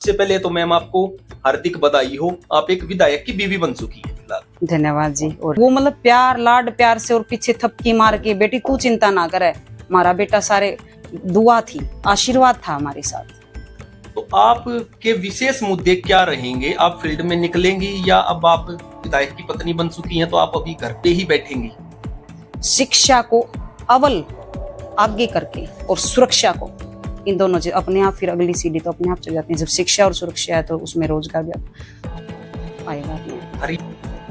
सबसे पहले तो मैम आपको हार्दिक बधाई हो, आप एक विधायक की बीवी बन चुकी है फिलहाल। धन्यवाद जी। और वो मतलब प्यार लाड प्यार से और पीछे थपकी मार के, बेटी तू चिंता ना करे, हमारा बेटा सारे दुआ थी, आशीर्वाद था हमारे साथ। तो आपके विशेष मुद्दे क्या रहेंगे? आप फील्ड में निकलेंगी या अब आप विधायक की पत्नी बन चुकी हैं तो आप अभी घर पे ही बैठेंगी? शिक्षा को अव्वल आगे करके और सुरक्षा को, इन दोनों चीज अपने आप, फिर अगली सीढ़ी तो अपने आप चल जाती है। जब शिक्षा और सुरक्षा है तो उसमें रोजगार भी आएगा। हरी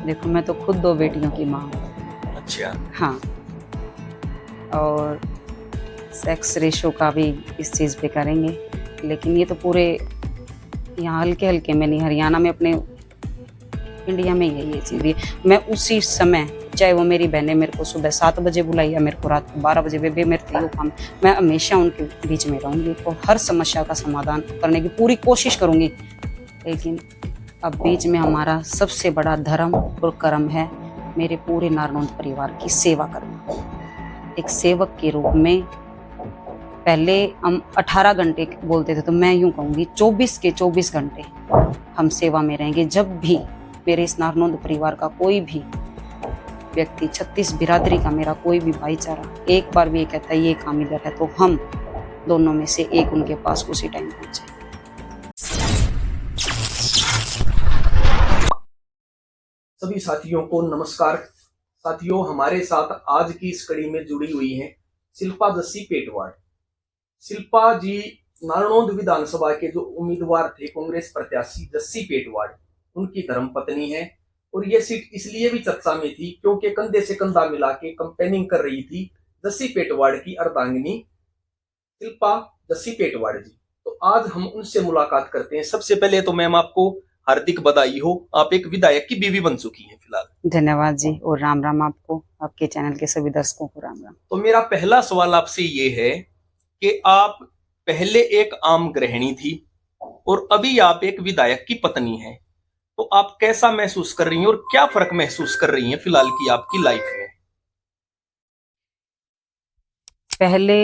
देखो मैं तो खुद 2 बेटियों की माँ हूँ। अच्छा। हाँ, और सेक्स रेशो का भी इस चीज़ पे करेंगे, लेकिन ये तो पूरे यहाँ हल्के हल्के में नहीं, हरियाणा में अपने इंडिया में ही है ये चीज़ भी। मैं उसी समय, चाहे वो मेरी बहनें मेरे को सुबह 7 बजे बुलाई या मेरे को रात को 12 बजे, वे मेरे थे काम, मैं हमेशा उनके बीच में रहूँगी और हर समस्या का समाधान करने की पूरी कोशिश करूँगी। लेकिन अब बीच में हमारा सबसे बड़ा धर्म और कर्म है मेरे पूरे नारनौंद परिवार की सेवा करना। एक सेवक के रूप में पहले हम 18 घंटे बोलते थे, तो मैं यूं कहूँगी 24 के 24 घंटे हम सेवा में रहेंगे। जब भी मेरे इस नारनौंद परिवार का कोई भी व्यक्ति, 36 बिरादरी का मेरा कोई भी भाईचारा एक बार भी ये कहता है ये काम इधर है, तो हम दोनों में से एक उनके पास उसी टाइम पहुंचे। सभी साथियों को नमस्कार। साथियों, हमारे साथ आज की इस कड़ी में जुड़ी हुई हैं शिल्पा जस्सी पेटवाड़। शिल्पा जी नारनौंद विधानसभा के जो उम्मीदवार थे, कांग्रेस प्रत्याशी जस्सी पेटवाड़, उनकी धर्मपत्नी है। और ये सीट इसलिए भी चर्चा में थी क्योंकि कंधे से कंधा मिला के कंपेनिंग कर रही थी जस्सी पेटवाड़ की अर्धांगिनी शिल्पा जस्सी पेटवाड़ जी। तो आज हम उनसे मुलाकात करते हैं। सबसे पहले तो मैम आपको हार्दिक बधाई हो, आप एक विधायक की बीवी बन चुकी हैं फिलहाल। धन्यवाद जी, और राम राम आपको, आपके चैनल के सभी दर्शकों को राम राम। तो मेरा पहला सवाल आपसे ये है कि आप पहले एक आम गृहिणी थी और अभी आप एक विधायक की पत्नी हैं, तो आप कैसा महसूस कर रही हैं और क्या फर्क महसूस कर रही हैं फिलहाल की आपकी लाइफ में? पहले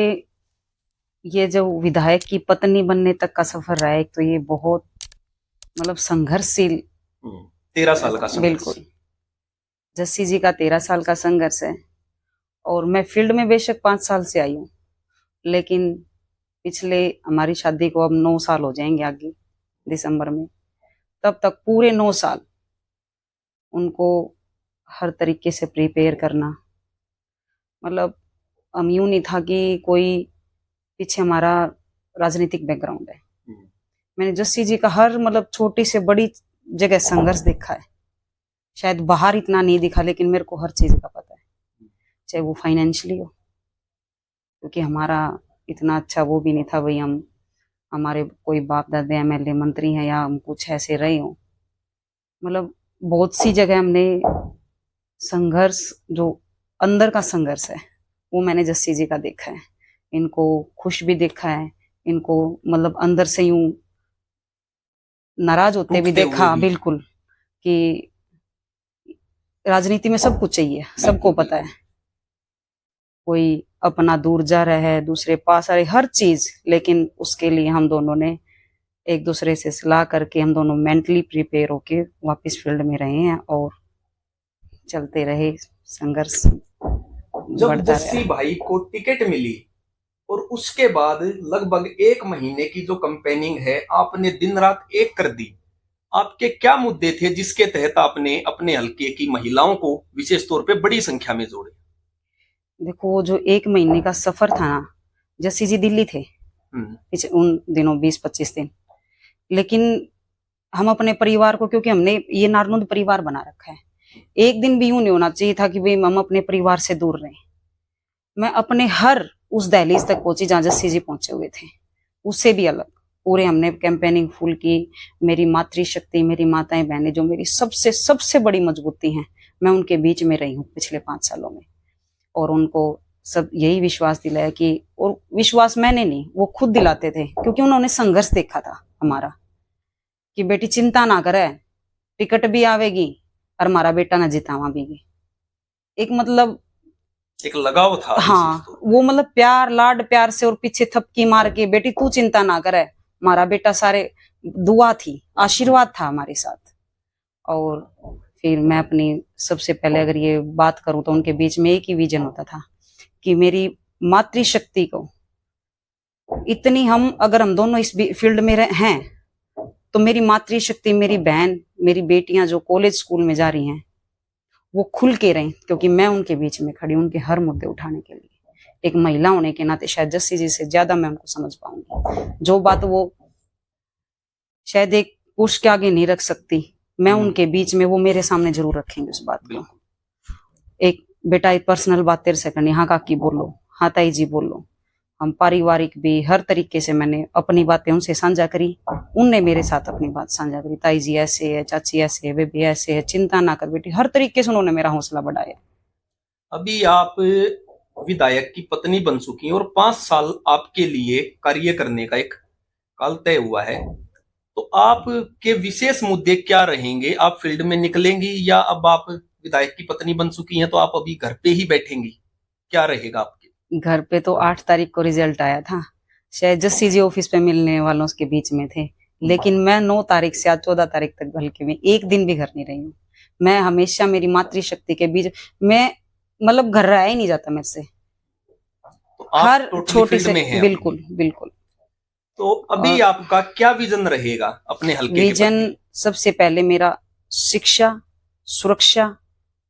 ये जो विधायक की पत्नी बनने तक का सफर रहा है, तो ये बहुत मतलब संघर्षशील 13 साल का संघर्ष। बिल्कुल, जस्सी जी का 13 साल का संघर्ष है। और मैं फील्ड में बेशक 5 साल से आई हूँ, लेकिन पिछले हमारी शादी को अब 9 साल हो जाएंगे आगे दिसंबर में। तब तक पूरे 9 साल उनको हर तरीके से प्रिपेयर करना, मतलब हम यूं नहीं था कि कोई पीछे हमारा राजनीतिक बैकग्राउंड है। मैंने जस्सी जी का हर मतलब छोटी से बड़ी जगह संघर्ष देखा है। शायद बाहर इतना नहीं दिखा, लेकिन मेरे को हर चीज का पता है, चाहे वो फाइनेंशियली हो, क्योंकि हमारा इतना अच्छा वो भी नहीं था भाई हम हमारे कोई बाप दादे एमएलए मंत्री हैं या हम कुछ ऐसे रहे हो। मतलब बहुत सी जगह हमने संघर्ष, जो अंदर का संघर्ष है वो मैंने जस्सी जी का देखा है। इनको खुश भी देखा है, इनको मतलब अंदर से यूं नाराज होते भी देखा। बिल्कुल, कि राजनीति में सब कुछ चाहिए, सबको पता है, कोई अपना दूर जा रहा है, दूसरे पास आ रहे, हर चीज। लेकिन उसके लिए हम दोनों ने एक दूसरे से सलाह करके हम दोनों मेंटली प्रिपेयर होके वापस फील्ड में रहे हैं और चलते रहे संघर्ष। जब जस्सी भाई को टिकट मिली और उसके बाद लगभग 1 महीने की जो कंपेनिंग है आपने दिन रात एक कर दी, आपके क्या मुद्दे थे जिसके तहत आपने अपने हल्के की महिलाओं को विशेष तौर पे बड़ी संख्या में जोड़े? देखो, जो 1 महीने का सफर था ना, जस्सी जी दिल्ली थे पिछले उन दिनों 20-25 दिन, लेकिन हम अपने परिवार को, क्योंकि हमने ये नारनौंद परिवार बना रखा है, एक दिन भी यूं नहीं होना चाहिए था कि भाई हम अपने परिवार से दूर रहें। मैं अपने हर उस दहलीज तक पहुंची जहां जस्सी जी पहुंचे हुए थे, उससे भी अलग पूरे हमने कैंपेनिंग फुल की। मेरी मातृशक्ति, मेरी माताएं बहनें जो मेरी सबसे सबसे बड़ी मजबूती हैं, मैं उनके बीच में रही हूँ पिछले 5 सालों में, और उनको सब यही विश्वास दिलाया कि, और विश्वास मैंने नहीं, वो खुद दिलाते थे, क्योंकि उन्होंने संघर्ष देखा था हमारा, कि बेटी चिंता ना करे, टिकट भी आवेगी और हमारा बेटा ना जितावा भी। एक मतलब एक लगाव था। हाँ, वो मतलब प्यार लाड प्यार से और पीछे थपकी मार के, बेटी तू चिंता ना करे, हमारा बेटा सारे दुआ थी, आशीर्वाद था हमारे साथ। और फिर मैं अपनी सबसे पहले अगर ये बात करूं तो उनके बीच में एक ही विजन होता था कि मेरी मातृशक्ति को इतनी, अगर हम दोनों इस फील्ड में हैं तो मेरी मातृशक्ति, मेरी बहन, मेरी बेटियां जो कॉलेज स्कूल में जा रही हैं वो खुल के रहें, क्योंकि मैं उनके बीच में खड़ी हूं उनके हर मुद्दे उठाने के लिए। एक महिला होने के नाते शायद जस्सी जी से ज्यादा मैं उनको समझ पाऊंगी। जो बात वो शायद एक पुरुष के आगे नहीं रख सकती, मैं उनके बीच में, वो मेरे सामने जरूर रखेंगे उस बात को। एक बेटा एक पर्सनल बात तेरे से करनी, हाँ काकी बोलो, हाँ ताई जी बोलो। हम पारिवारिक भी हर तरीके से मैंने अपनी बातें उनसे साझा करी, उनने मेरे साथ अपनी बात साझा करी। ताई जी ऐसे है, चाची ऐसे है, बेबी ऐसे है, चिंता ना कर बेटी, हर तरीके से उन्होंने मेरा हौसला बढ़ाया। अभी आप विधायक की पत्नी बन चुकी हैं और 5 साल आपके लिए कार्य करने का एक काल तय हुआ है, तो आपके विशेष मुद्दे क्या रहेंगे? आप फील्ड में निकलेंगी या अब आप विधायक की पत्नी बन चुकी हैं तो आप अभी घर पे ही बैठेंगी? क्या रहेगा आपके? घर पे तो 8 तारीख को रिजल्ट आया था, शायद जस्सी जी ऑफिस पे मिलने वालों के बीच में थे, लेकिन मैं 9 तारीख से आज 14 तारीख तक हल्के में एक दिन भी घर नहीं रही हूँ। मैं हमेशा मेरी मातृशक्ति के बीच में, मतलब घर रहा ही नहीं जाता मेरे से, तो आप हर छोटी से, में हैं बिल्कुल बिल्कुल। तो अभी आपका क्या विजन रहेगा अपने हल्के विजन सबसे पहले मेरा शिक्षा, सुरक्षा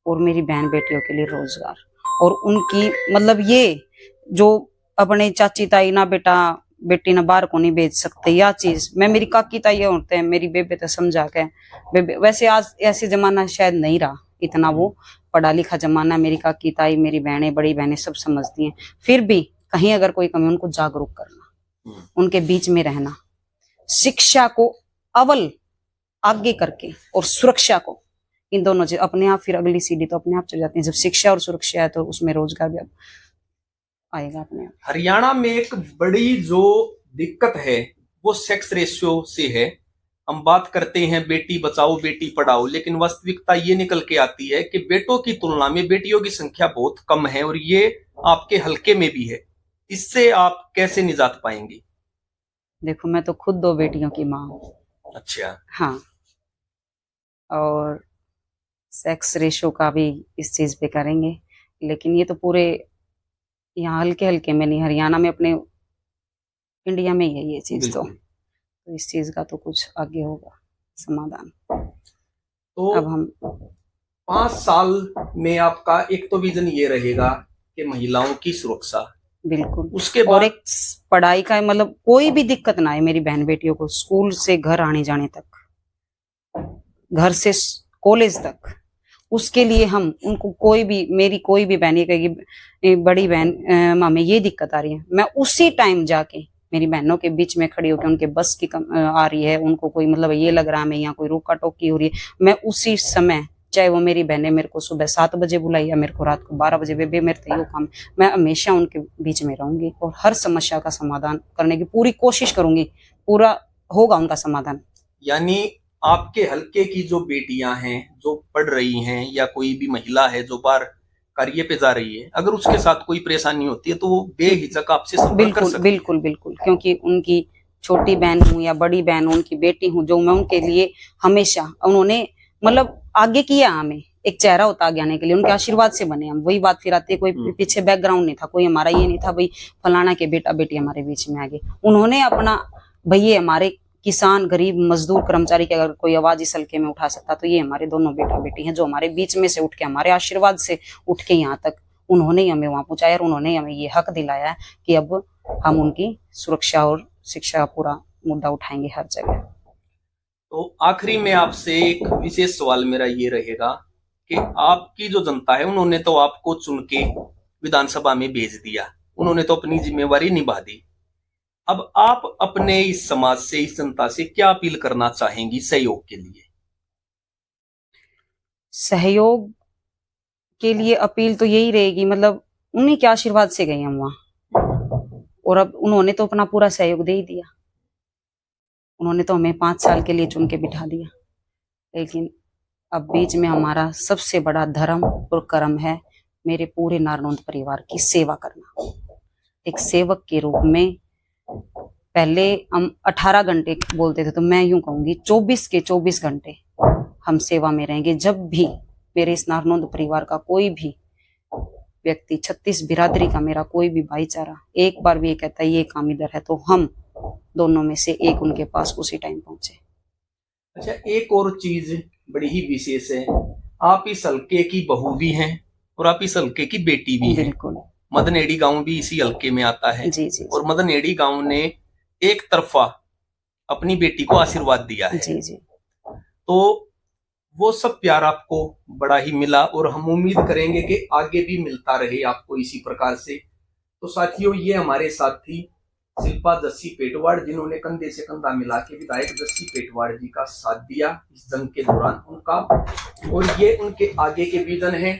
और मेरी बहन बेटियों के लिए रोजगार, और उनकी मतलब ये जो अपने चाची ताई ना बेटा बेटी ना बाहर को नहीं भेज सकते, या चीज मैं, मेरी काकी ताई होते हैं, मेरी बेबे तो समझा के बेबे, वैसे आज ऐसे जमाना शायद नहीं रहा इतना वो पढ़ा लिखा जमाना, मेरी काकी ताई, मेरी बहनें, बड़ी बहनें सब समझती हैं। फिर भी कहीं अगर कोई कमी, उनको जागरूक करना, उनके बीच में रहना, शिक्षा को अव्वल आगे करके और सुरक्षा को, इन दोनों चीज अपने आप, फिर अगली सीढ़ी तो अपने आप चल जाती है। जब शिक्षा और सुरक्षा है तो उसमें रोजगार भी आएगा अपने आप। हरियाणा में एक बड़ी जो दिक्कत है वो सेक्स रेशियो से है। हम बात करते हैं बेटी बचाओ बेटी पढ़ाओ, लेकिन वास्तविकता ये निकल के आती है कि बेटों की तुलना में बेटियों की संख्या बहुत कम है, और ये आपके हल्के में भी है। इससे आप कैसे निजात पाएंगी? देखो मैं तो खुद 2 बेटियों की माँ हूँ। अच्छा। हाँ, और सेक्स रेशो का भी इस चीज पे करेंगे, लेकिन ये तो पूरे यहाँ हल्के हल्के में नहीं, हरियाणा में, अपने इंडिया में ही है ये चीज। तो इस चीज का तो कुछ आगे होगा समाधान। तो अब हम 5 साल में आपका एक तो विजन ये रहेगा कि महिलाओं की सुरक्षा, बिल्कुल, उसके बाद और एक पढ़ाई का, मतलब कोई भी दिक्कत ना आए मेरी बहन बेटियों को, स्कूल से घर आने जाने तक, घर से कॉलेज तक, उसके लिए हम उनको, कोई भी, मेरी कोई भी बहन ये कहेगी बड़ी बहन माँ में ये दिक्कत आ रही है, मैं उसी टाइम जाके मेरी बहनों के बीच में खड़ी होकर, उनके बस की आ रही है, उनको कोई मतलब ये लग रहा है मैं यहाँ कोई रोका टोकी हो रही है, मैं उसी समय, चाहे वो मेरी बहनें मेरे को सुबह 7 बजे बुलाई या मेरे को रात को 12 बजे, बेबे मेरे तो ये काम, मैं हमेशा उनके बीच में रहूंगी और हर समस्या का समाधान करने की पूरी कोशिश करूंगी, पूरा होगा उनका समाधान। यानी आपके हल्के की जो बेटियां हैं जो पढ़ रही हैं, या कोई भी महिला है जो बाहर कार्य पे जा रही है, अगर उसके साथ कोई परेशानी होती है तो वो बेहिचक आपसे संपर्क कर सकती है। बिल्कुल बिल्कुल, क्योंकि उनकी छोटी बहन हूँ या बड़ी बहन, उनकी बेटी हूँ, जो मैं उनके लिए हमेशा, उन्होंने मतलब आगे किया, हमें एक चेहरा होता आगे आने के लिए, उनके आशीर्वाद से बने हम। वही बात फिर आती है, कोई पीछे बैकग्राउंड नहीं था, कोई हमारा ये नहीं था भाई फलाना के बेटा बेटी हमारे बीच में आ गए, उन्होंने अपना भैया हमारे किसान गरीब मजदूर कर्मचारी की अगर कोई आवाज इस हल्के में उठा सकता तो ये हमारे दोनों बेटा बेटी हैं, जो हमारे बीच में से उठ के, हमारे आशीर्वाद से उठ के यहाँ तक उन्होंने ही हमें वहां पहुंचाया, और उन्होंने हमें ये हक दिलाया कि अब हम उनकी सुरक्षा और शिक्षा का पूरा मुद्दा उठाएंगे हर जगह। तो आखिरी में आपसे एक विशेष सवाल मेरा ये रहेगा कि आपकी जो जनता है उन्होंने तो आपको चुन के विधानसभा में भेज दिया, उन्होंने तो अपनी जिम्मेवारी निभा दी, अब आप अपने इस समाज से, इस जनता से क्या अपील करना चाहेंगी सहयोग के लिए? सहयोग के लिए अपील तो यही रहेगी, मतलब उन्हीं के आशीर्वाद से गए हम वहां, और अब उन्होंने तो अपना पूरा सहयोग दे ही दिया, उन्होंने तो हमें 5 साल के लिए चुन के बिठा दिया, लेकिन अब बीच में हमारा सबसे बड़ा धर्म और कर्म है मेरे पूरे नारनौंद परिवार की सेवा करना, एक सेवक के रूप में पहले हम 18 घंटे बोलते थे, तो मैं यूं कहूंगी 24 के 24 घंटे हम सेवा में रहेंगे। जब भी मेरे इस नारनौंद परिवार का कोई भी व्यक्ति, 36 बिरादरी का मेरा कोई भी भाईचारा एक बार भी ये कहता है ये काम इधर है, तो हम दोनों में से एक उनके पास उसी टाइम पहुंचे। अच्छा, एक और चीज बड़ी ही विशेष है, आप इस हल्के की बहू भी हैं और आप इस हल्के की बेटी भी हैं। बिल्कुल। मदनेड़ी गांव भी इसी हल्के में आता है। जी जी और मदनेड़ी गांव ने एक तरफा अपनी बेटी को आशीर्वाद दिया है। जी जी। तो वो सब प्यार आपको बड़ा ही मिला और हम उम्मीद करेंगे कि आगे भी मिलता रहे आपको इसी प्रकार से। तो साथियों, ये हमारे साथ थी शिल्पा जस्सी पेटवाड़, जिन्होंने कंधे से कंधा मिला के विधायक जस्सी पेटवाड़ जी का साथ दिया इस जंग के दौरान उनका, और ये उनके आगे के विजन है।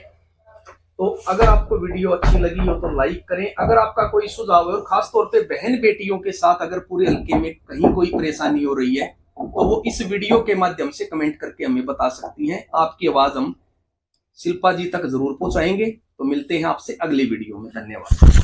तो अगर आपको वीडियो अच्छी लगी हो तो लाइक करें। अगर आपका कोई सुझाव है और खास तौर पे बहन बेटियों के साथ अगर पूरे हल्के में कहीं कोई परेशानी हो रही है, तो वो इस वीडियो के माध्यम से कमेंट करके हमें बता सकती हैं। आपकी आवाज हम शिल्पा जी तक जरूर पहुंचाएंगे। तो मिलते हैं आपसे अगली वीडियो में। धन्यवाद।